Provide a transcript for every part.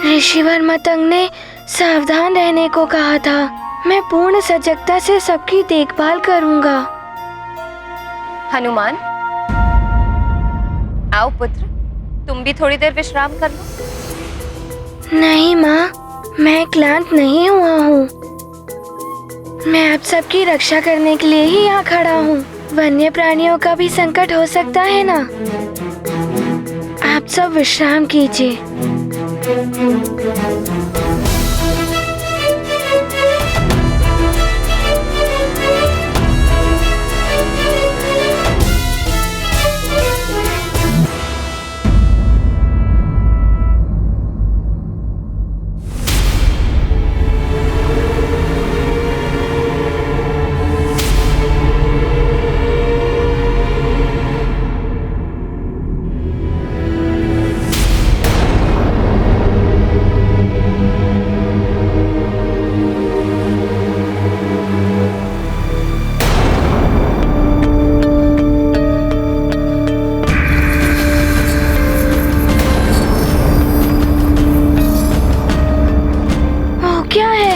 ऋषिवर मतंग ने सावधान रहने को कहा था। मैं पूर्ण सजगता से सबकी देखभाल करूंगा। हनुमान, आओ पुत्र, तुम भी थोड़ी देर विश्राम कर लो। नहीं माँ, मैं क्लांत नहीं हुआ हूँ। मैं आप सबकी रक्षा करने के लिए ही यहाँ खड़ा हूँ। वन्य प्राणियों का भी संकट हो सकता है ना। आप सब विश्राम कीजिए। क्या है?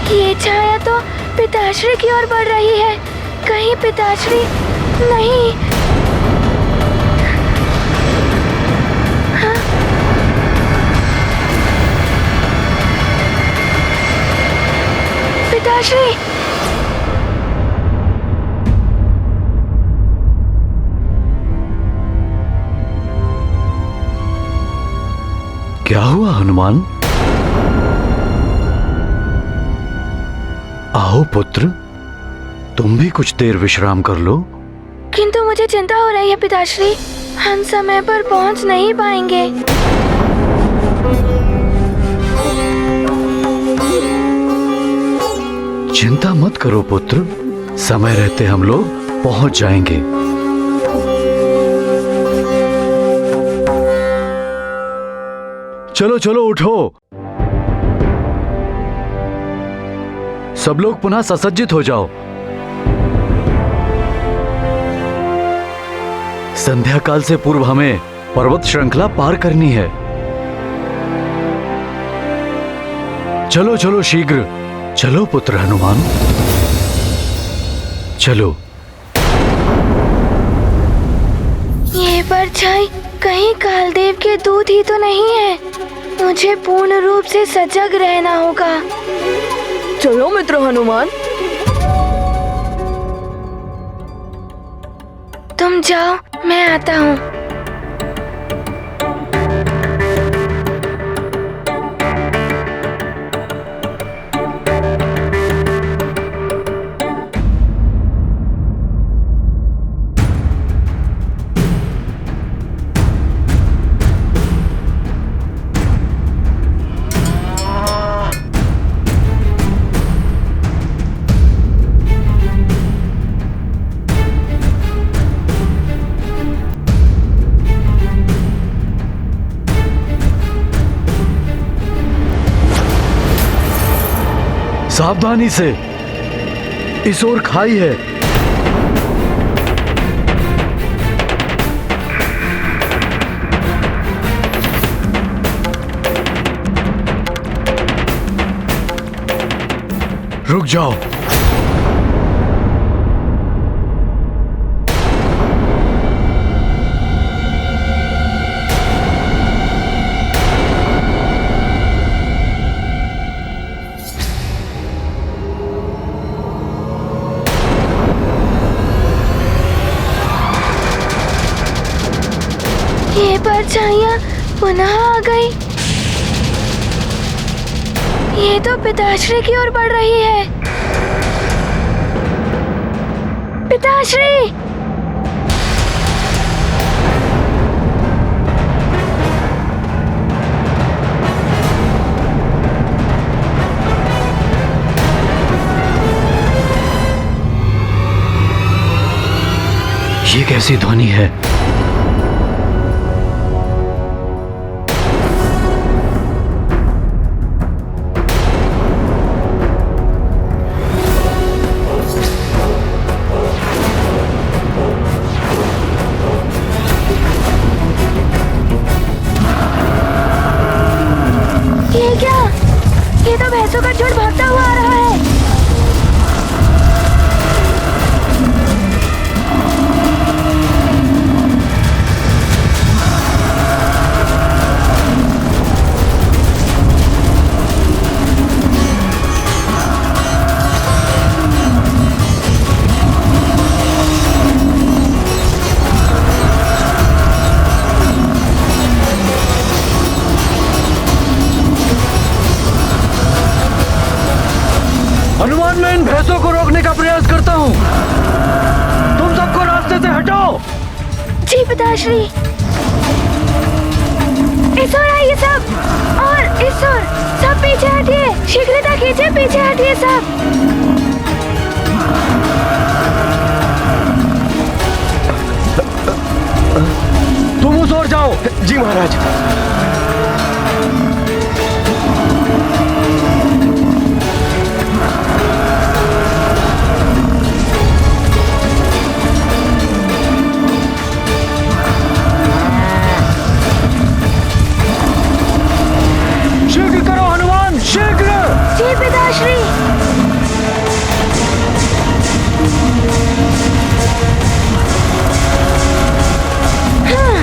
ये छाया तो पिताश्री की ओर बढ़ रही है। कहीं पिताश्री नहीं। हाँ? पिताश्री! क्या हुआ हनुमान? आओ पुत्र, तुम भी कुछ देर विश्राम कर लो। किंतु मुझे चिंता हो रही है पिताश्री। हम समय पर पहुंच नहीं पाएंगे। चिंता मत करो पुत्र, समय रहते हम लोग पहुंच जाएंगे। चलो चलो उठो। सब लोग पुनः ससज्जित हो जाओ। संध्या काल से पूर्व हमें पर्वत श्रृंखला पार करनी है। चलो चलो शीघ्र चलो पुत्र हनुमान, चलो। ये परछाई कहीं कालदेव के दूत ही तो नहीं है। मुझे पूर्ण रूप से सजग रहना होगा। चलो मित्र हनुमान। तुम जाओ, मैं आता हूँ। सावधानी से, इस ओर खाई है। रुक जाओ। ये परछाइयाँ पुनः आ गई। ये तो पिताश्री की ओर बढ़ रही है। पिताश्री! ये कैसी ध्वनि है? ये क्या? ये तो भैंसों का झुंड भागता हुआ आ रहा है। हनुमान, मैं इन भैंसों को रोकने का प्रयास करता हूँ। तुम सबको रास्ते से हटाओ। जी पिताश्री। इस ओर आइए सब, और इस ओर सब पीछे हटिए। शीघ्रता कीजिए, पीछे हटिए सब। तुम उस ओर जाओ। जी महाराज। शीघ्र करो हनुमान, शीघ्र। जी पिताश्री। हाँ।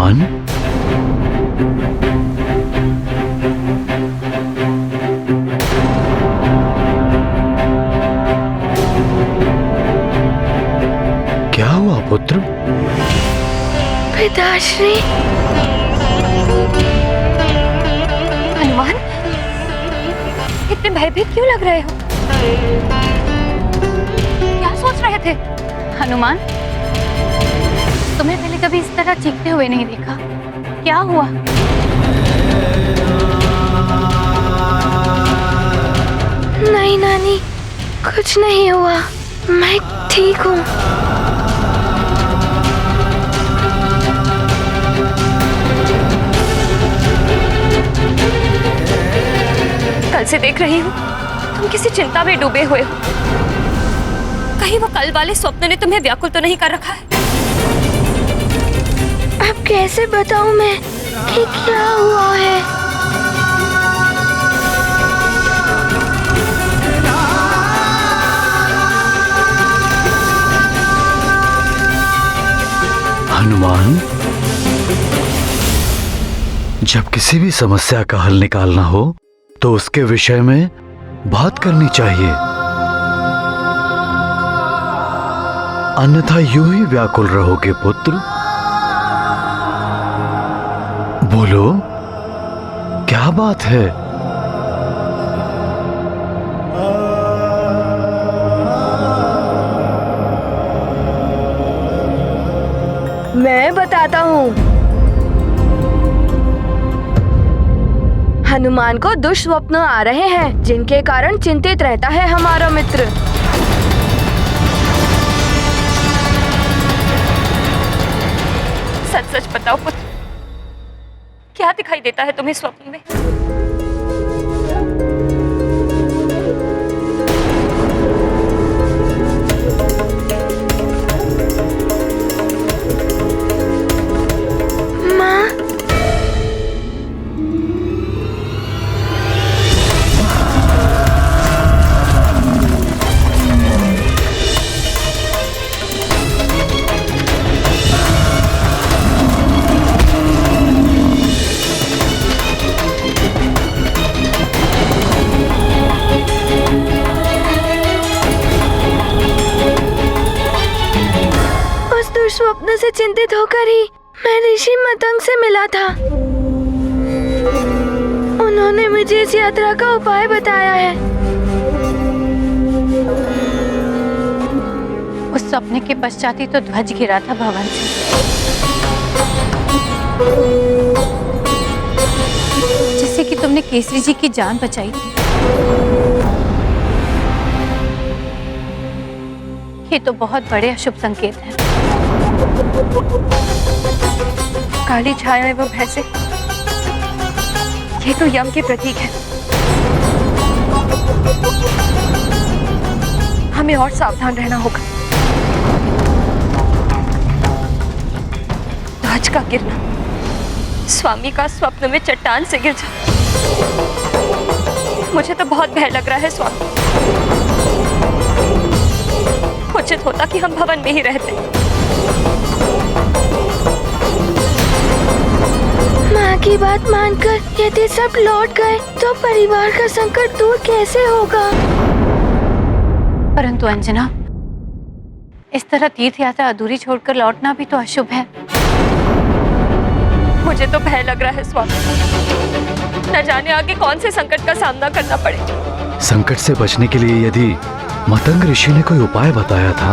हनुमान, क्या हुआ पुत्र? पिताश्री, हनुमान, इतने भयभीत क्यों लग रहे हो? क्या सोच रहे थे? हनुमान, तुम्हें पहले कभी इस तरह चीखते हुए नहीं देखा। क्या हुआ? नहीं नानी, कुछ नहीं हुआ, मैं ठीक हूँ। कल से देख रही हूँ तुम किसी चिंता में डूबे हुए हो। कहीं वो कल वाले स्वप्न ने तुम्हें व्याकुल तो नहीं कर रखा है? अब कैसे बताऊं मैं कि क्या हुआ है? हनुमान, जब किसी भी समस्या का हल निकालना हो तो उसके विषय में बात करनी चाहिए, अन्यथा यूं ही व्याकुल रहोगे पुत्र। बोलो, क्या बात है? मैं बताता हूँ। हनुमान को दुष्स्वप्न आ रहे हैं, जिनके कारण चिंतित रहता है हमारा मित्र। सच सच बताओ पुत्र, क्या दिखाई देता है तुम्हें स्वप्न में? माँ, स्वप्न से चिंतित होकर ही मैं ऋषि मतंग से मिला था। उन्होंने मुझे इस यात्रा का उपाय बताया है। उस सपने के पश्चात ही तो ध्वज गिरा था भवन से। जिससे कि तुमने केसरी जी की जान बचाई थी। ये तो बहुत बड़े अशुभ संकेत हैं। काली छाया एवं भय से ये तो यम के प्रतीक है। हमें और सावधान रहना होगा। ध्वज का गिरना, स्वामी का स्वप्न में चट्टान से गिर जाना, मुझे तो बहुत भय लग रहा है स्वामी। उचित होता कि हम भवन में ही रहते। माँ की बात मानकर यदि सब लौट गए तो परिवार का संकट दूर कैसे होगा? परंतु अंजना, इस तरह तीर्थ यात्रा अधूरी छोड़कर लौटना भी तो अशुभ है। मुझे तो भय लग रहा है स्वामी। न जाने आगे कौन से संकट का सामना करना पड़े। संकट से बचने के लिए यदि मतंग ऋषि ने कोई उपाय बताया था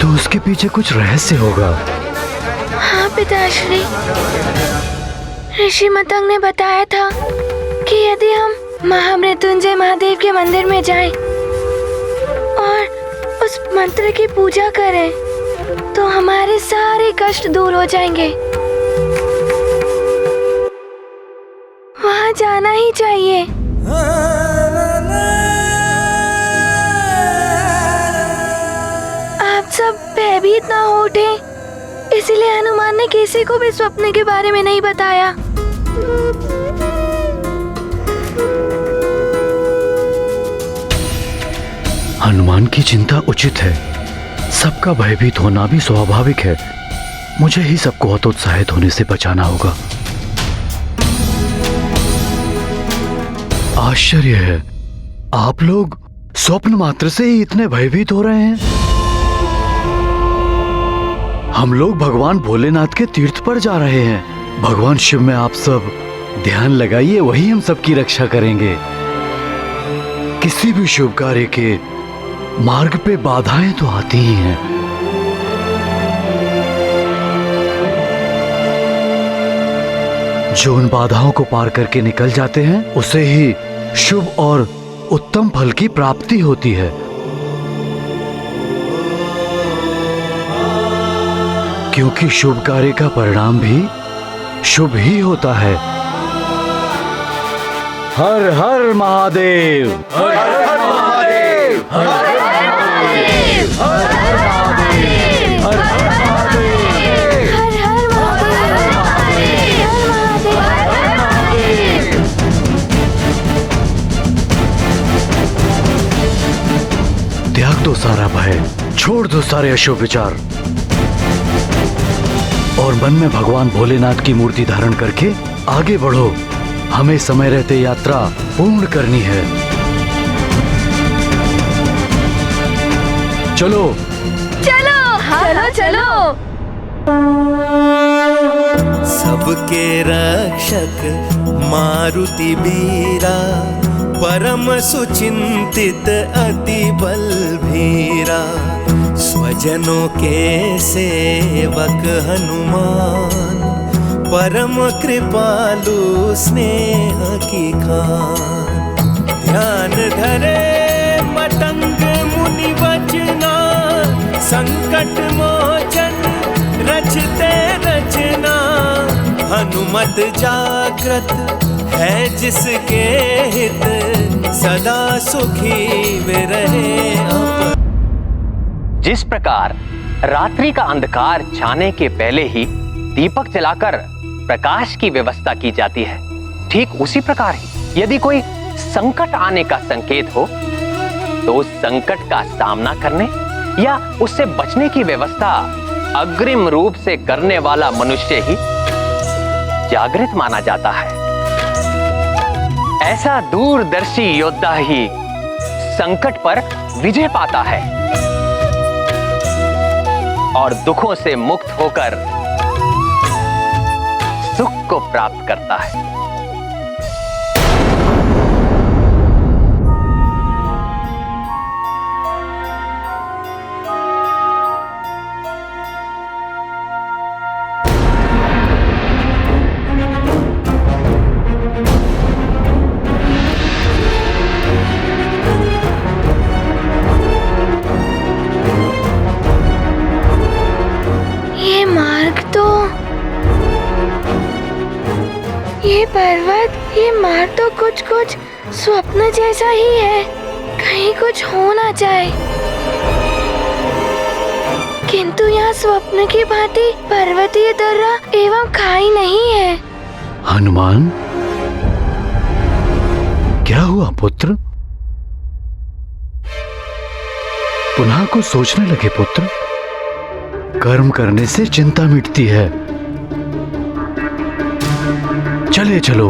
तो उसके पीछे कुछ रहस्य होगा। हाँ पिताश्री, ऋषि मतंग ने बताया था कि यदि हम महामृत्युंजय महादेव के मंदिर में जाएं और उस मंत्र की पूजा करें तो हमारे सारे कष्ट दूर हो जाएंगे। वहाँ जाना ही चाहिए। आप सब भयभीत ना हो उठे, इसीलिए हनुमान ने किसी को भी स्वप्न के बारे में नहीं बताया। हनुमान की चिंता उचित है। सबका भयभीत होना भी स्वाभाविक है। मुझे ही सबको हतोत्साहित होने से बचाना होगा। आश्चर्य है, आप लोग स्वप्न मात्र से ही इतने भयभीत हो रहे हैं। हम लोग भगवान भोलेनाथ के तीर्थ पर जा रहे हैं। भगवान शिव में आप सब ध्यान लगाइए, वही हम सबकी रक्षा करेंगे। किसी भी शुभ कार्य के मार्ग पे बाधाएं तो आती ही हैं। जो उन बाधाओं को पार करके निकल जाते हैं उसे ही शुभ और उत्तम फल की प्राप्ति होती है। क्योंकि शुभ कार्य का परिणाम भी शुभ ही होता है। हर हर महादेव, हर हर महादेव, हर हर महादेव, हर हर महादेव, हर हर महादेव, हर हर महादेव। त्याग दो सारा भय, छोड़ दो सारे अशुभ विचार और मन में भगवान भोलेनाथ की मूर्ति धारण करके आगे बढ़ो। हमें समय रहते यात्रा पूर्ण करनी है। चलो चलो, चलो चलो। सबके रक्षक मारुति बीरा, परम सुचिंतित अति बलभीरा, स्वजनों के सेवक हनुमान, परम कृपालु स्नेह की खान। ध्यान धरे पतंग मुनि वचना, संकट मोचन रचते रचना। हनुमत जागृत है जिसके हित, सदा सुखी वे रहे अपन। जिस प्रकार रात्रि का अंधकार छाने के पहले ही दीपक जलाकर प्रकाश की व्यवस्था की जाती है, ठीक उसी प्रकार ही यदि कोई संकट आने का संकेत हो तो उस संकट का सामना करने या उससे बचने की व्यवस्था अग्रिम रूप से करने वाला मनुष्य ही जागृत माना जाता है। ऐसा दूरदर्शी योद्धा ही संकट पर विजय पाता है और दुखों से मुक्त होकर सुख को प्राप्त करता है। ये मार्ग तो, ये पर्वत, ये मार्ग तो कुछ स्वप्न जैसा ही है। कहीं कुछ हो ना जाए। किंतु यहाँ स्वप्न की भांति पर्वतीय दर्रा एवं खाई नहीं है। हनुमान, क्या हुआ पुत्र? पुनः कुछ सोचने लगे पुत्र? कर्म करने से चिंता मिटती है। चले चलो,